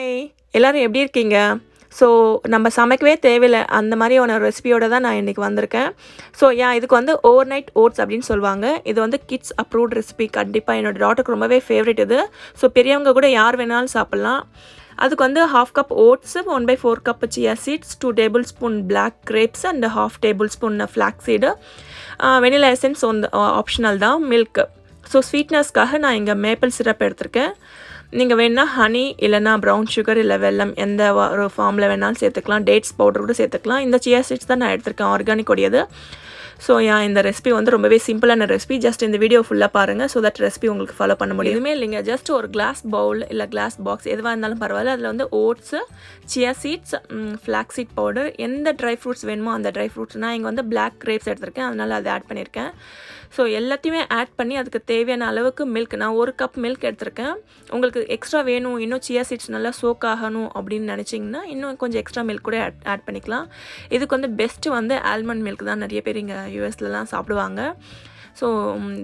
Hi எல்லோரும் எப்படி இருக்கீங்க? ஸோ நம்ம சமைக்கவே தேவையில்லை அந்த மாதிரியான ரெசிபியோட தான் நான் இன்றைக்கி வந்திருக்கேன். ஸோ இதுக்கு வந்து ஓவர் நைட் ஓட்ஸ் அப்படின்னு சொல்லுவாங்க. இது வந்து கிட்ஸ் அப்ரூவ்ட் ரெசிபி. கண்டிப்பாக என்னோடய டாட்டருக்கு ரொம்பவே ஃபேவரட் இது. ஸோ பெரியவங்க கூட யார் வேணாலும் சாப்பிட்லாம். அதுக்கு வந்து 1/2 cup oats, 1/4 cup chia seeds, 2 tablespoon black grapes and 1/2 tablespoon flaxseed, vanilla essence வந்து ஆப்ஷனல் தான், மில்க். ஸோ ஸ்வீட்னஸ்க்காக நான் இங்கே மேப்பிள் சிரப் எடுத்திருக்கேன். நீங்கள் வேணால் ஹனி இல்லைனா ப்ரௌன் சுகர் இல்லை வெல்லம் எந்த ஒரு ஃபார்மில் வேணாலும் சேர்த்துக்கலாம். டேட்ஸ் பவுடர் கூட சேர்த்துக்கலாம். இந்த chia seeds தான் நான் எடுத்திருக்கேன், ஆர்கானிக் உடையது. ஸோ இந்த ரெசிபி வந்து ரொம்பவே சிம்பிளான ரெசிபி. ஜஸ்ட் இந்த வீடியோ ஃபுல்லாக பாருங்கள். ஸோ தட் ரெசிபி உங்களுக்கு ஃபாலோ பண்ண முடியும். எதுவுமே இல்லைங்க, ஜஸ்ட் ஒரு கிளாஸ் பவுல் இல்லை கிளாஸ் பாக்ஸ் எதுவாக இருந்தாலும் பரவாயில்ல. அதில் வந்து oats, chia seeds, flaxseed powder, எந்த ட்ரை ஃப்ரூட்ஸ் வேணுமோ அந்த ட்ரை ஃப்ரூட்ஸ். நான் இங்கே வந்து பிளாக் கிரேப்ஸ் எடுத்திருக்கேன், அதனால் அதை ஆட் பண்ணியிருக்கேன். ஸோ எல்லாத்தையுமே ஆட் பண்ணி அதுக்கு தேவையான அளவுக்கு மில்க், நான் 1 கப் மில்க் எடுத்திருக்கேன். உங்களுக்கு எக்ஸ்ட்ரா வேணும், இன்னும் chia seeds நல்லா சோக் ஆகணும் அப்படின்னு நினச்சிங்கன்னா இன்னும் கொஞ்சம் எக்ஸ்ட்ரா மில்க் கூட ஆட் பண்ணிக்கலாம். இதுக்கு வந்து பெஸ்ட்டு வந்து ஆல்மண்ட் மில்க் தான். நிறைய பேர் இங்கே யூஎஸ்லலாம் சாப்பிடுவாங்க. ஸோ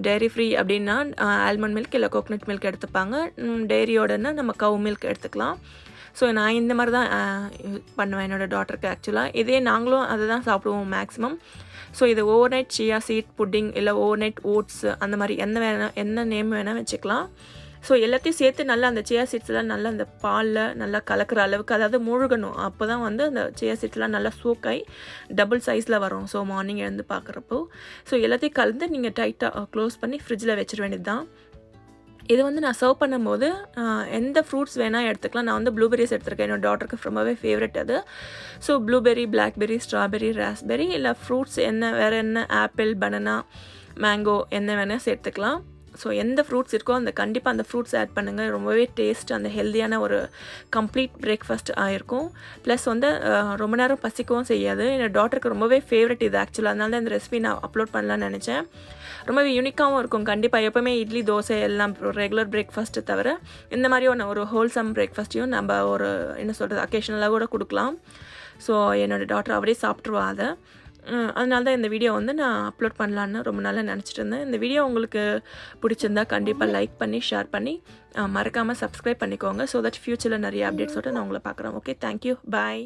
டெய்ரி ஃப்ரீ அப்படின்னா ஆல்மண்ட் மில்க் இல்லை கோகனட் மில்க் எடுத்துப்பாங்க. டெய்ரியோடனா நம்ம கவ் மில்க் எடுத்துக்கலாம். ஸோ நான் இந்த மாதிரி தான் பண்ணுவேன் என்னோடய டாட்டருக்கு. ஆக்சுவலாக இதே நாங்களும் அதை தான் சாப்பிடுவோம் மேக்ஸிமம். ஸோ இது over night chia seed pudding இல்லை ஓவர் நைட் ஓட்ஸ் அந்த மாதிரி என்ன நேம் வேணால் வச்சுக்கலாம். ஸோ எல்லாத்தையும் சேர்த்து நல்லா அந்த chia seedsலாம் நல்லா அந்த பாலில் நல்லா கலக்கிற அளவுக்கு, அதாவது முழுகணும். அப்போ தான் வந்து அந்த chia seedsலாம் நல்லா சோக்காய் டபுள் சைஸில் வரும். ஸோ மார்னிங் எழுந்து பார்க்குறப்போ ஸோ எல்லாத்தையும் கலந்து நீங்கள் டைட்டாக க்ளோஸ் பண்ணி ஃப்ரிட்ஜில் வச்சிட வேண்டியது தான். இது வந்து நான் சர்வ் பண்ணும்போது எந்த ஃப்ரூட்ஸ் வேணால் எடுத்துக்கலாம். நான் வந்து ப்ளூபெரிஸ் எடுத்துருக்கேன், என்னோடய டாட்டருக்கு ரொம்பவே ஃபேவரட் அது. So blueberry, blackberry, strawberry, raspberry இல்லை ஃப்ரூட்ஸ் வேறு என்ன ஆப்பிள், பனானா, மேங்கோ என்ன வேணால் சேர்த்துக்கலாம். ஸோ எந்த ஃப்ரூட்ஸ் இருக்கோ கண்டிப்பாக அந்த ஃப்ரூட்ஸ் ஆட் பண்ணுங்கள். ரொம்பவே டேஸ்ட், அந்த ஹெல்த்தியான ஒரு கம்ப்ளீட் பிரேக்ஃபாஸ்ட் ஆகிருக்கும். ப்ளஸ் வந்து ரொம்ப நேரம் பசிக்கவும் செய்யாது. என்னோடய டாட்டருக்கு ரொம்பவே ஃபேவரட் இது ஆக்சுவலாக. அதனால தான் இந்த ரெசிபி நான் அப்லோட் பண்ணலான்னு நினச்சேன். ரொம்பவே யூனிக்காகவும் இருக்கும். கண்டிப்பாக எப்போவுமே இட்லி, தோசை எல்லாம் ரெகுலர் பிரேக்ஃபாஸ்ட்டு தவிர இந்த மாதிரி ஒரு ஹோல்சம் பிரேக்ஃபாஸ்ட்டையும் நம்ம ஒரு என்ன சொல்கிறது அக்கேஷனலாக கூட கொடுக்கலாம். ஸோ என்னோடய டாட்டர் அப்படியே சாப்பிட்ருவா அதை. அதனால தான் இந்த வீடியோ வந்து நான் அப்லோட் பண்ணலான்னு ரொம்ப நாளாக நினச்சிட்டு இருந்தேன். இந்த வீடியோ உங்களுக்கு பிடிச்சிருந்தா கண்டிப்பாக லைக் பண்ணி ஷேர் பண்ணி மறக்காமல் சப்ஸ்கிரைப் பண்ணிக்கோங்க. ஸோ தட் ஃப்யூச்சரில் நிறைய அப்டேட்ஸோடு நான் உங்களை பார்க்குறேன். ஓகே, தேங்க்யூ, பாய்.